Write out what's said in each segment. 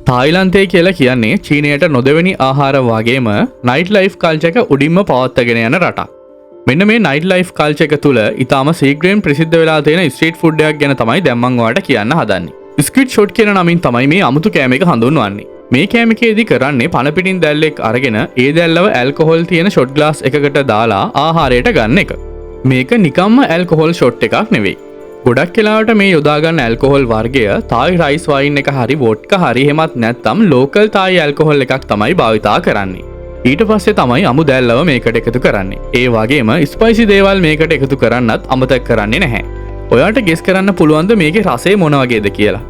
තායිලන්තය කියලා කියන්නේ චීනයට නොදෙවැනි ආහාර වගේම නයිට් ලයිෆ් කල්චර් එක උඩින්ම පවත්වාගෙන යන රටක්. මෙන්න මේ නයිට් ලයිෆ් කල්චර් එක තුල ඊටාම ශීඝ්‍රයෙන් ප්‍රසිද්ධ වෙලා තියෙන ස්ට්‍රීට් ෆුඩ් එකක් ගැන තමයි දැන් මම ඔයාලට කියන්න හදන්නේ. ස්ක්විඩ් ෂොට් කියන නමින් තමයි මේ අමුතු කෑම එක හඳුන්වන්නේ. මේ කෑම එකේදී කරන්නේ පන පිටින් දැල්ලෙක් අරගෙන ඒ දැල්ලව ඇල්කොහොල් තියෙන ෂොට් ග්ලාස් එකකට දාලා ආහාරයට ගන්න එක. මේක නිකම්ම ඇල්කොහොල් ෂොට් එකක් නෙවෙයි. ගොඩක් වෙලාවට මේ යොදාගන්න ඇල්කොහොල් වර්ගය තායි රයිස් වයින් එක හරි වොඩ්කා හරි එහෙමත් නැත්නම් ලෝකල් තායි ඇල්කොහොල් එකක් තමයි භාවිතා කරන්නේ. ඊට පස්සේ තමයි අමු දැල්ලව මේකට එකතු කරන්නේ. ඒ වගේම ස්පයිසි දේවල් මේකට එකතු කරන්නත් අමතක කරන්නේ නැහැ. ඔයාට ගෙස් කරන්න පුළුවන්ද මේකේ රසය මොන වගේද කියලා?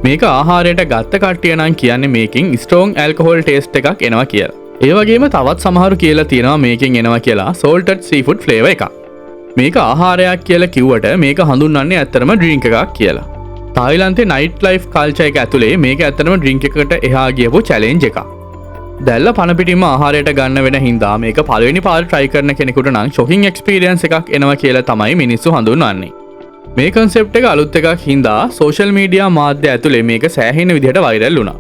මේක ආහාරයට ගත්ත කට්ටිය නම් කියන්නේ මේකෙන් ස්ට්‍රෝං ඇල්කොහොල් ටේස්ට් එකක් එනවා කියලා. ඒ වගේම තවත් සමහරු කියලා තියෙනවා මේකෙන් එනවා කියලා සෝල්ටඩ් සීෆුඩ් ෆ්ලේවර් එකක්. මේක ආහාරයක් කියලා කිව්වට මේක හඳුන්වන්නේ ඇත්තටම ඩ්‍රින්ක් එකක් කියලා. තායිලන්තේ නයිට් ලයිෆ් කල්චර් එක ඇතුලේ මේක ඇත්තටම ඩ්‍රින්ක් එකකට එහා ගියපු චැලෙන්ජ් එකක්. දැල්ල පන පිටින්ම ආහාරයට ගන්න වෙන හින්දා මේක පළවෙනි පාර try කරන කෙනෙකුට නම් ෂොකින් එක්ස්පීරියන්ස් එකක් එනවා කියලා තමයි මිනිස්සු හඳුන්වන්නේ. මේ concept එක අලුත් එකක් හින්දා social media මාධ්‍ය ඇතුලේ මේක සෑහෙන විදිහට viral වුණා.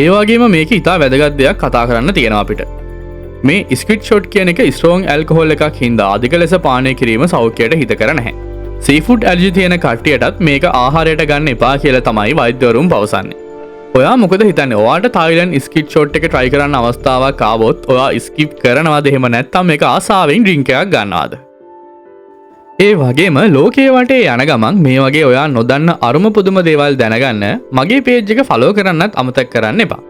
ඒ වගේම මේක ඉතා වැදගත් දෙයක් කතා කරන්න තියෙනවා අපිට. මේ ස්ක්විඩ් ෂොට් කියන එක ස්ට්‍රෝං ඇල්කොහොල් එකක් හින්දා අධික ලෙස පානය කිරීම සෞඛ්‍යයට හිතකර නැහැ. සීෆුඩ් ඇලර්ජි තියෙන කට්ටියටත් මේක ආහාරයට ගන්න එපා කියලා තමයි වෛද්‍යවරුන් පවසන්නේ. ඔයා මොකද හිතන්නේ? ඔයාට තායිලන්ඩ් ස්ක්විඩ් ෂොට් එක try කරන්න අවස්ථාවක් ආවොත් ඔයා ස්කිප් කරනවද එහෙම නැත්නම් මේක ආසාවෙන් ඩ්‍රින්ක් එකක් ගන්නවද? ඒ වගේම ලෝකයේ වටේ යන ගමන් මේ වගේ ඔයා නොදන්න අරුම පුදුම දේවල් දැනගන්න මගේ page එක follow කරන්නත් අමතක කරන්න එපා.